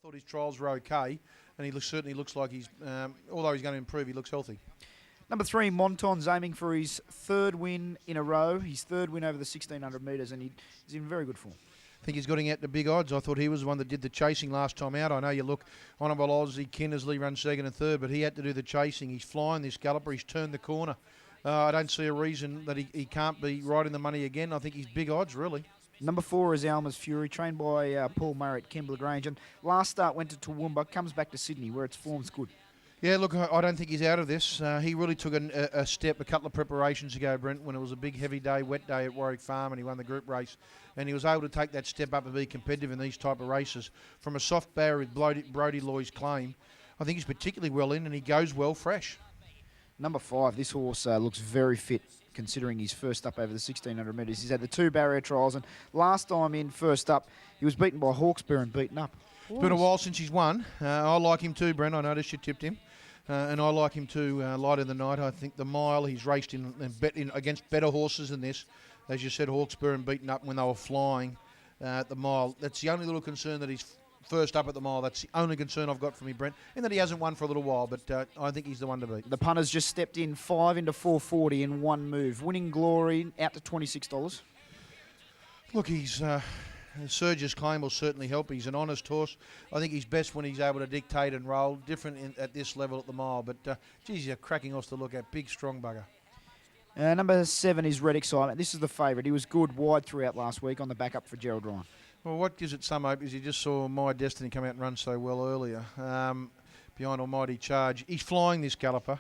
thought his trials were okay, and certainly looks like although he's going to improve, he looks healthy. Number 3, Monton's aiming for his 3rd win in a row, his 3rd win over the 1,600 metres, and he's in very good form. I think he's getting out to big odds. I thought he was the one that did the chasing last time out. I know you look, Honourable Aussie, Kinnersley runs 2nd and 3rd, but he had to do the chasing. He's flying this galloper. He's turned the corner. I don't see a reason that he can't be right in the money again. I think he's big odds, really. Number 4 is Alma's Fury, trained by Paul Murray at Kembla Grange. And last start went to Toowoomba, comes back to Sydney, where its form's good. Yeah, look, I don't think he's out of this. He really took a step a couple of preparations ago, Brent, when it was a big, heavy day, wet day at Warwick Farm, and he won the group race. And he was able to take that step up and be competitive in these type of races. From a soft barrier with Brodie Loy's claim, I think he's particularly well in, and he goes well fresh. Number 5, this horse looks very fit, considering he's first up over the 1,600 metres. He's had the 2 barrier trials, and last time in first up, he was beaten by Hawkesbury and beaten up. It's been a while since he's won. I like him too, Brent. I noticed you tipped him. And I like him too, light in the night. I think the mile he's raced in and bet in against better horses than this. As you said, Hawkesbury and beaten up when they were flying at the mile. That's the only little concern, that he's first up at the mile. That's the only concern I've got from me, Brent, in that he hasn't won for a little while, but I think he's the one to beat. The punter's just stepped in 5 into 440 in one move. Winning Glory out to $26. Look, Serge's claim will certainly help. He's an honest horse. I think he's best when he's able to dictate and roll, different at this level at the mile. But, geez, he's a cracking horse to look at. Big, strong bugger. Number 7 is Red Excitement. This is the favourite. He was good wide throughout last week on the backup for Gerald Ryan. Well, what gives it some hope is you just saw My Destiny come out and run so well earlier behind Almighty Charge. He's flying this galloper.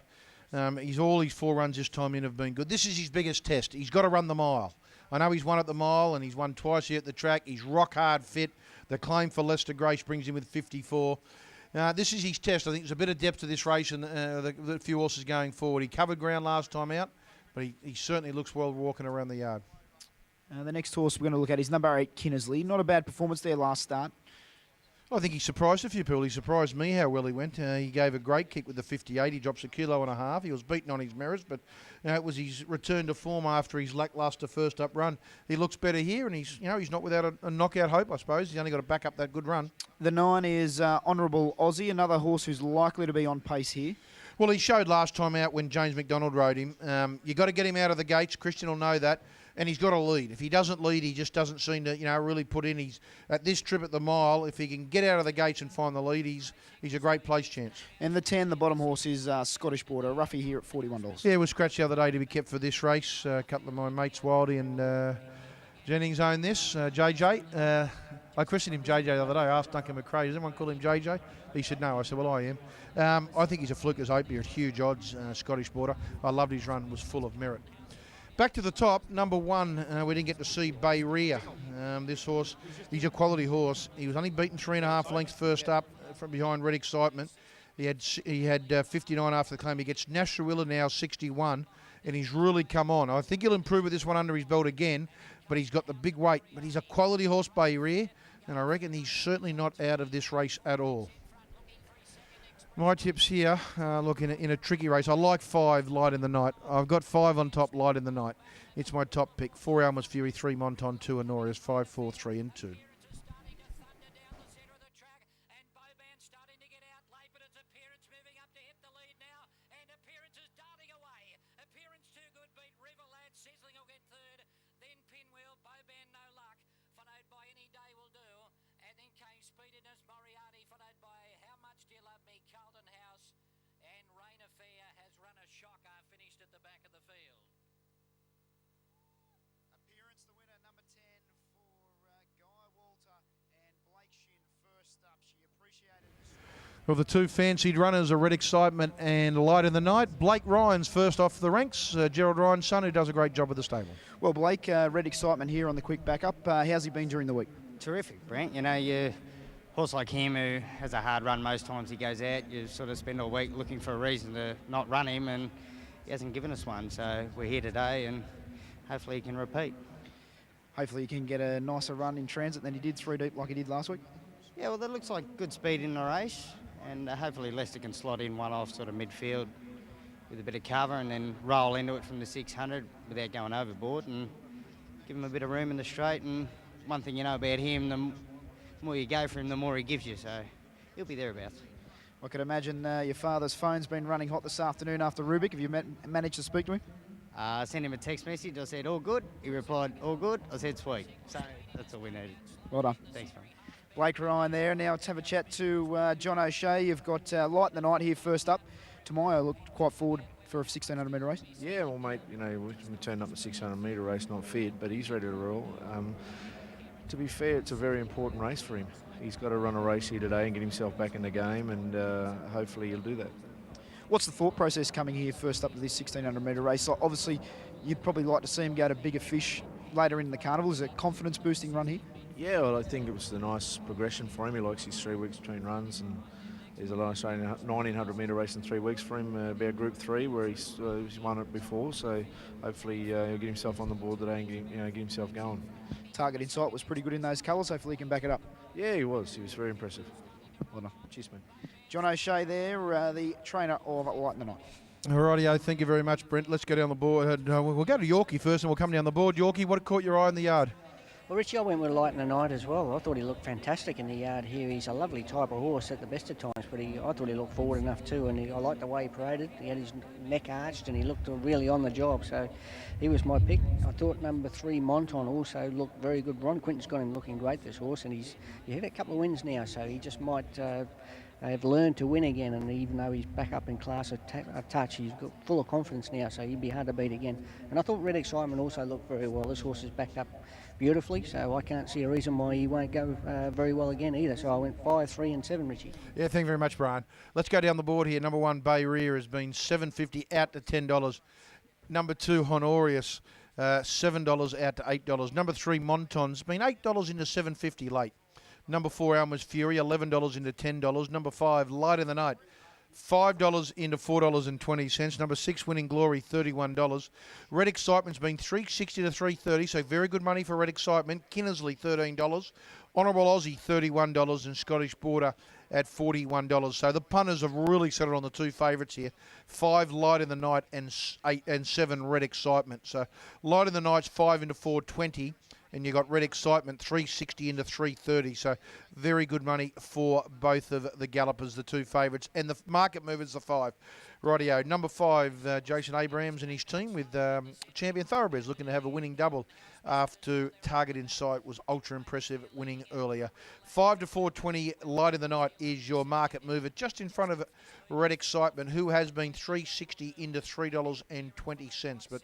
All his 4 runs this time in have been good. This is his biggest test. He's got to run the mile. I know he's won at the mile and he's won twice here at the track. He's rock hard fit. The claim for Lester Grace brings him with 54. This is his test. I think there's a bit of depth to this race and the few horses going forward. He covered ground last time out, but he certainly looks well walking around the yard. The next horse we're going to look at is number 8, Kinnersley. Not a bad performance there last start. I think he surprised a few people. He surprised me how well he went. He gave a great kick with the 58. He drops 1.5 kilos. He was beaten on his merits, but it was his return to form after his lacklustre first up run. He looks better here, and he's not without a knockout hope, I suppose. He's only got to back up that good run. The 9 is Honourable Aussie, another horse who's likely to be on pace here. Well, he showed last time out when James McDonald rode him. You got to get him out of the gates. Christian will know that. And he's got to lead. If he doesn't lead, he just doesn't seem to, really put in. He's at this trip at the mile. If he can get out of the gates and find the lead, he's a great place chance. And the 10, the bottom horse, is Scottish Border, roughly here at $41. Yeah, it was scratched the other day to be kept for this race. A couple of my mates, Wildy and Jennings, own this. JJ. I christened him JJ the other day. I asked Duncan McRae, does anyone call him JJ? He said no. I said, well, I am. I think he's a fluke as opiate at huge odds, Scottish Border. I loved his run, was full of merit. Back to the top, number 1, we didn't get to see Bay Rear. This horse, he's a quality horse. He was only beaten 3.5 lengths first up from behind Red Excitement. He had 59 after the claim. He gets Nasrullah now 61, and he's really come on. I think he'll improve with this one under his belt again, but he's got the big weight. But he's a quality horse, Bay Rear, and I reckon he's certainly not out of this race at all. My tips here, look, in a tricky race. I like 5, Light in the Night. I've got 5 on top, Light in the Night. It's my top pick. 4 Alma's Fury, 3 Monton, 2 Honoria's, 5, 4, 3 and 2. Well, the 2 fancied runners are Red Excitement and Light in the Night. Blake Ryan's first off the ranks, Gerald Ryan's son, who does a great job with the stable. Well, Blake, Red Excitement here on the quick backup. How's he been during the week? Terrific, Brent. You horse like him who has a hard run most times he goes out, you sort of spend all week looking for a reason to not run him, and he hasn't given us one. So we're here today, and hopefully he can repeat. Hopefully he can get a nicer run in transit than he did 3 deep like he did last week. Yeah, well, that looks like good speed in the race. And hopefully Lester can slot in one off sort of midfield with a bit of cover and then roll into it from the 600 without going overboard and give him a bit of room in the straight. And one thing you know about him, the more you go for him, the more he gives you. So he'll be thereabouts. I could imagine your father's phone's been running hot this afternoon after Rubik. Have you managed to speak to him? I sent him a text message. I said, all good. He replied, all good. I said, sweet. So that's all we needed. Well done. Thanks, mate. Blake Ryan there. Now let's have a chat to John O'Shea. You've got Light in the Night here first up. Tamayo looked quite forward for a 1600 metre race. Yeah, well, mate, you know, we turned up the 600 metre race not fit, but he's ready to roll. To be fair, it's a very important race for him. He's got to run a race here today and get himself back in the game, and hopefully he'll do that. What's the thought process coming here first up to this 1600 metre race? Like, obviously, you'd probably like to see him go to bigger fish later in the carnival. Is it a confidence-boosting run here? Yeah, well, I think it was a nice progression for him. He likes his 3 weeks between runs, and there's a nice 1900 metre race in 3 weeks for him, about Group 3, where he's won it before. So hopefully he'll get himself on the board today and get himself going. Target Insight was pretty good in those colours. Hopefully he can back it up. Yeah, he was. He was very impressive. Well done. Cheers, man. John O'Shea there, the trainer of Light in the Night. Alrighty, thank you very much, Brent. Let's go down the board. We'll go to Yorkie first and we'll come down the board. Yorkie, what caught your eye in the yard? Well, Richie, I went with Light in the Night as well. I thought he looked fantastic in the yard here. He's a lovely type of horse at the best of times, but I thought he looked forward enough too, and I liked the way he paraded. He had his neck arched and he looked really on the job, so he was my pick. I thought number 3, Monton, also looked very good. Ron Quinton's got him looking great, this horse, and he's had a couple of wins now, so he just might have learned to win again, and even though he's back up in class a touch, he's got full of confidence now, so he'd be hard to beat again. And I thought Red Excitement also looked very well. This horse is backed up beautifully, so I can't see a reason why he won't go very well again either. So I went 5, 3 and 7, Richie. Yeah, thank you very much, Brian. Let's go down the board here. Number 1, Bay Rear, has been $7.50 out to $10. Number 2, Honorius, $7 out to $8. Number 3, Monton's been $8 into $7.50 late. Number 4, Alma's Fury, $11 into $10. Number 5, Light in the Night, $5 into $4.20. Number 6, Winning Glory, $31. Red Excitement's been $3.60 to $3.30, so very good money for Red Excitement. Kinnersley, $13. Honourable Aussie, $31, and Scottish Border at $41. So the punters have really settled on the 2 favourites here. 5, Light in the Night, and 8 and 7, Red Excitement. So Light in the Night's 5 into $4.20. And you've got Red Excitement, $3.60 into $3.30. So very good money for both of the gallopers, the 2 favourites. And the market movers, the 5. Rightio. Number 5, Jason Abrams and his team with Champion Thoroughbreds looking to have a winning double after Target Insight was ultra impressive, winning earlier. 5 to $4.20, Light in the Night is your market mover, just in front of Red Excitement, who has been $3.60 into $3.20. But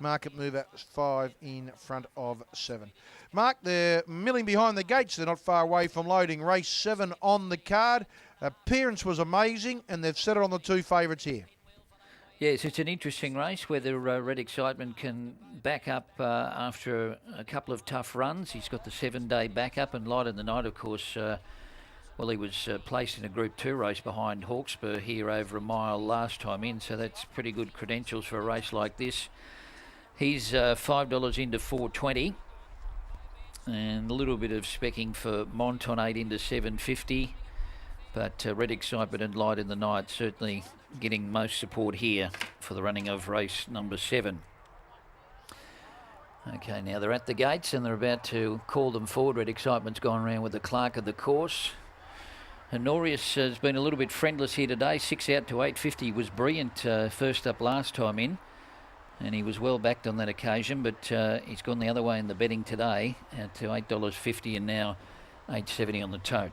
market mover 5 in front of 7. Mark, they're milling behind the gates. They're not far away from loading. Race 7 on the card. Appearance was amazing, and they've set it on the 2 favourites here. Yes, it's an interesting race whether Red Excitement can back up after a couple of tough runs. He's got the 7-day backup, and Light in the Night, of course, well, he was placed in a Group 2 race behind Hawkspur here over a mile last time in, so that's pretty good credentials for a race like this. He's $5 into $4.20, and a little bit of specking for Monton, 8 into $7.50. But Red Excitement and Light in the Night certainly getting most support here for the running of race number 7. Okay, now they're at the gates and they're about to call them forward. Red Excitement's gone around with the clerk of the course. Honorius has been a little bit friendless here today. 6 out to $8.50 was brilliant first up last time in. And he was well backed on that occasion, but he's gone the other way in the betting today to $8.50 and now $8.70 on the tote.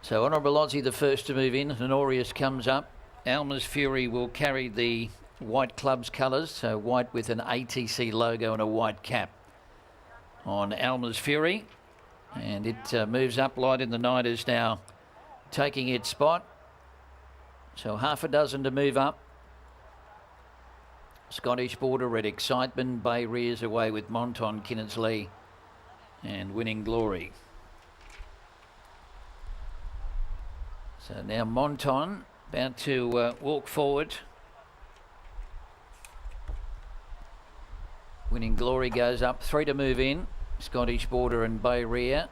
So Honourable Aussie, the first to move in. Honorius comes up. Alma's Fury will carry the white club's colours, so white with an ATC logo and a white cap on Alma's Fury. And it moves up. Light in the Night is now taking its spot. So half a dozen to move up. Scottish Border, Red Excitement, Bay Rears away with Monton, Kinnersley and Winning Glory. So now Monton about to walk forward. Winning Glory goes up, 3 to move in. Scottish Border and Bay Rear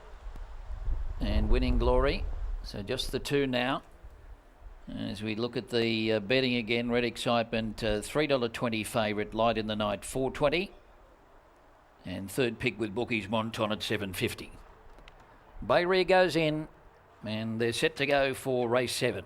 and Winning Glory. So just the 2 now. As we look at the betting again, Red Excitement, $3.20 favourite, Light in the Night, $4.20. And third pick with bookies, Monton at $7.50. Bay Rear goes in. And they're set to go for race 7.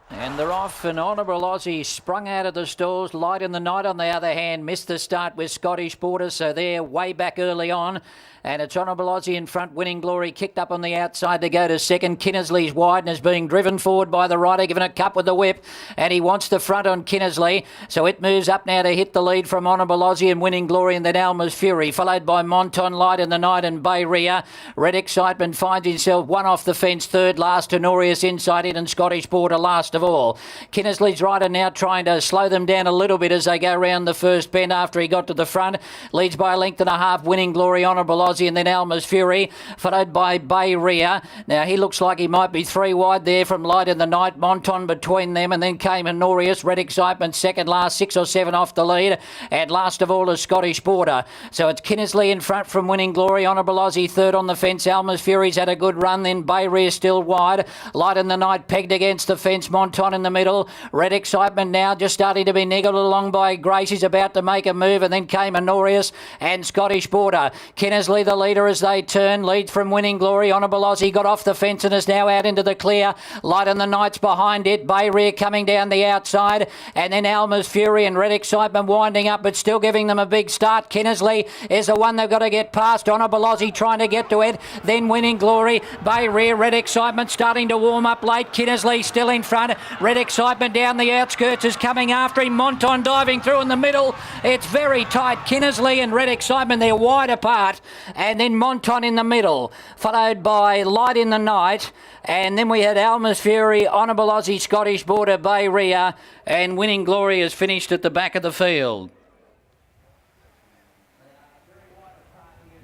And they're off, and Honourable Aussie sprung out of the stalls. Light in the Night, on the other hand, missed the start with Scottish Border, so they're way back early on. And it's Honourable Aussie in front. Winning Glory kicked up on the outside to go to second. Kinnersley's wide and is being driven forward by the rider, given a cut with the whip. And he wants the front on Kinnersley. So it moves up now to hit the lead from Honourable Aussie and Winning Glory, and then Alma's Fury, followed by Monton, Light in the Night and Bay Ria. Red Excitement finds himself one off the fence. Third last, Honorius inside it, and Scottish Border last of all. Kinnersley's rider now trying to slow them down a little bit as they go round the first bend after he got to the front. Leads by a length and a half. Winning Glory, Honourable Aussie, and then Alma's Fury, followed by Bay Ria. Now he looks like he might be 3 wide there from Light in the Night. Monton between them, and then came Honorius. Red Excitement second last, 6 or 7 off the lead, and last of all is Scottish Border. So it's Kinnersley in front from Winning Glory, Honourable Aussie third on the fence. Alma's Fury's had a good run, then Bay Ria still wide. Light in the Night pegged against the fence. Monton in the middle. Red Excitement now just starting to be niggled along by Grace. He's about to make a move, and then came Honorius and Scottish Border. Kinnersley the leader as they turn. Leads from Winning Glory. Honourable Aussie got off the fence and is now out into the clear. Light in the Night's behind it. Bay Ria coming down the outside, and then Alma's Fury and Red Excitement winding up, but still giving them a big start. Kinnersley is the one they've got to get past. Honourable Aussie trying to get to it. Then Winning Glory. Bay Ria, Red Excitement starting to warm up late. Kinnersley still in front. Red Excitement down the outskirts is coming after him. Monton diving through in the middle. It's very tight. Kinnersley and Red Excitement, they're wide apart. And then Monton in the middle, followed by Light in the Night. And then we had Alma's Fury, Honourable Aussie, Scottish Border, Bay Ria, and Winning Glory has finished at the back of the field.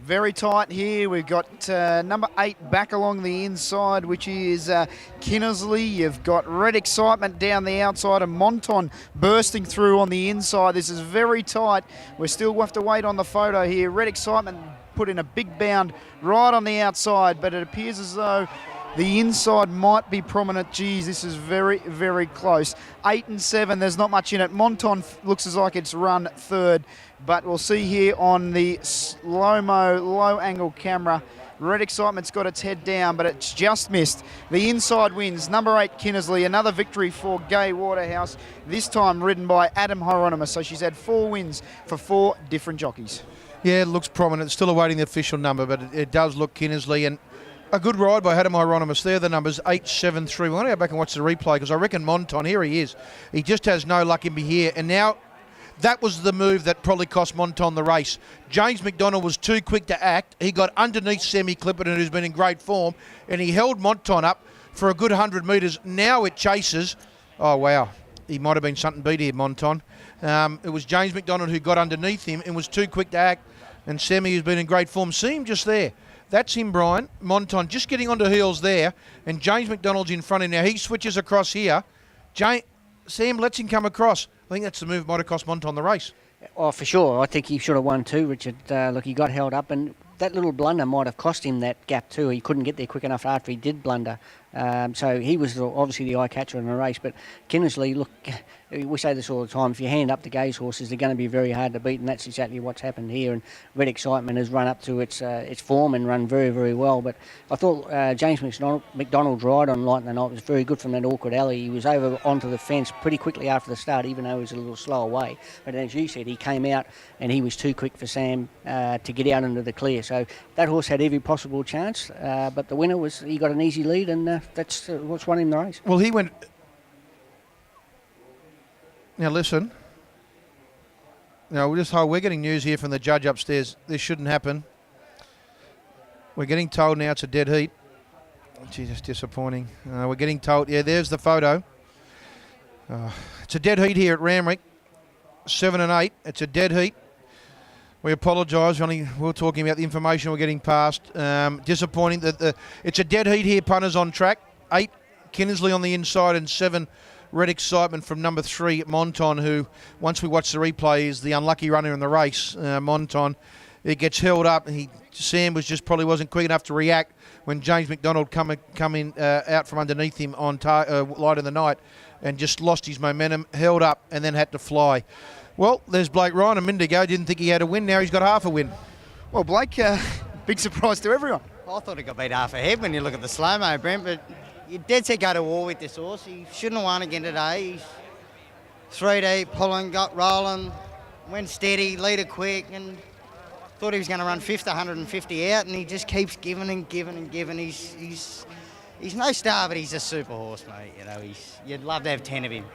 Very tight here. We've got number 8 back along the inside, which is Kinnersley. You've got Red Excitement down the outside and Monton bursting through on the inside. This is very tight. We still have to wait on the photo here. Red Excitement put in a big bound right on the outside, but it appears as though the inside might be prominent. Geez, this is very, very close. 8 and 7, there's not much in it. Monton looks as like it's run third, but we'll see here on the slow-mo, low-angle camera. Red Excitement's got its head down, but it's just missed. The inside wins. Number 8, Kinnersley. Another victory for Gay Waterhouse, this time ridden by Adam Hieronymus. So she's had 4 wins for 4 different jockeys. Yeah, it looks prominent. Still awaiting the official number, but it does look Kinnersley. And a good ride by Adam Hieronymus there. The numbers 8, 7, 3. We're going to go back and watch the replay because I reckon Monton, here he is. He just has no luck in here. And now that was the move that probably cost Monton the race. James McDonald was too quick to act. He got underneath Semi Clipperton, who's been in great form, and he held Monton up for a good 100 metres. Now it chases. Oh, wow. He might have been something beat here, Monton. It was James McDonald who got underneath him and was too quick to act, and Semi, who's been in great form. See him just there. That's him, Brian. Monton just getting onto heels there, and James McDonald's in front of him. Now he switches across here. Sam lets him come across. I think that's the move might have cost Monton the race. Oh, for sure. I think he should have won too, Richard. Look, he got held up, and that little blunder might have cost him that gap too. He couldn't get there quick enough after he did blunder. So he was obviously the eye catcher in the race. But Kinnersley, look, we say this all the time, if you hand up the Gaze horses, they're going to be very hard to beat, and that's exactly what's happened here. And Red Excitement has run up to its form and run very, very well. But I thought James McDonald's ride on Light in the Night was very good from that awkward alley. He was over onto the fence pretty quickly after the start, even though he was a little slow away. But as you said, he came out and he was too quick for Sam to get out into the clear. So that horse had every possible chance, but the winner was, he got an easy lead, and that's what's won him the race. Well, he went. Now listen. Now we're getting news here from the judge upstairs. This shouldn't happen. We're getting told now it's a dead heat. Gee, that's disappointing. We're getting told. Yeah, there's the photo. It's a dead heat here at Randwick. 7 and 8. It's a dead heat. We apologise. We're talking about the information we're getting past. Disappointing that it's a dead heat here. Punters on track. 8 Kinnersley on the inside and 7 Red Excitement from number 3 Monton, who once we watch the replay is the unlucky runner in the race. Monton, it gets held up. Sam probably wasn't quick enough to react when James McDonald come in out from underneath him on Light in the Night, and just lost his momentum, held up, and then had to fly. Well, there's Blake Ryan a minute ago. Didn't think he had a win. Now he's got half a win. Well, Blake, big surprise to everyone. I thought he got beat half a head when you look at the slow-mo, Brent, but you dead set go to war with this horse. He shouldn't have won again today. He's 3 deep, pulling, got rolling, went steady, leader quick, and thought he was going to run 5th, 150 out, and he just keeps giving and giving and giving. He's no star, but he's a super horse, mate. You know, you'd love to have 10 of him.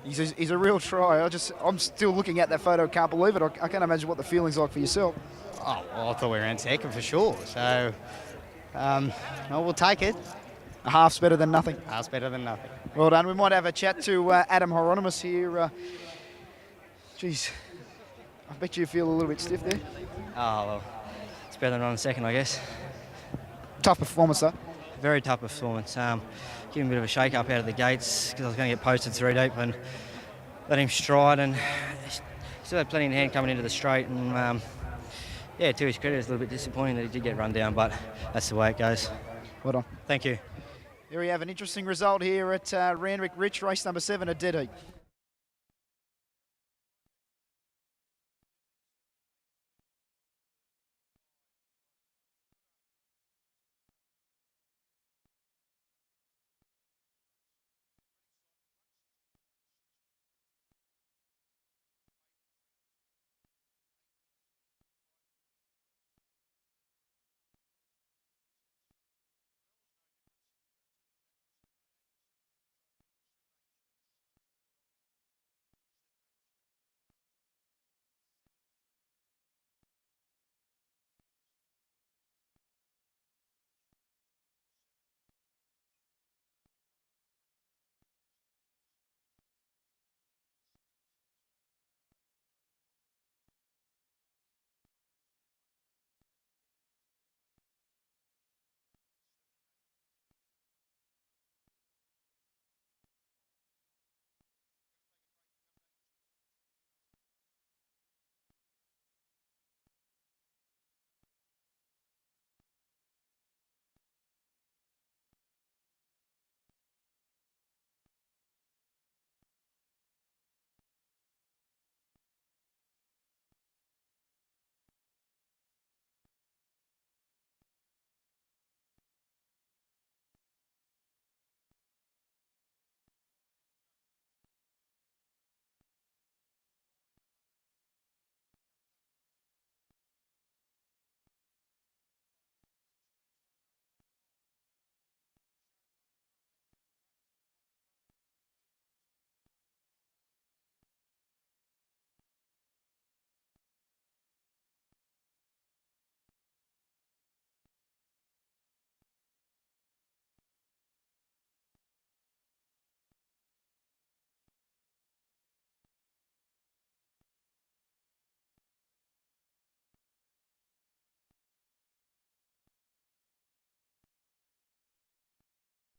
He's a real try. I'm still looking at that photo. Can't believe it. I can't imagine what the feeling's like for yourself. Oh, well, I thought we ran second for sure. So, well, we'll take it. A half's better than nothing. Half's better than nothing. Well done. We might have a chat to Adam Hieronymus here. Geez, I bet you feel a little bit stiff there. Oh, well, it's better than running second, I guess. Tough performance, though. Very tough performance. Give him a bit of a shake-up out of the gates because I was going to get posted 3 deep and let him stride, and still had plenty in hand coming into the straight. And yeah, to his credit, it's a little bit disappointing that he did get run down, but that's the way it goes. Well done. Thank you. Here we have an interesting result here at Randwick Rich, race number 7 at Dead Heat.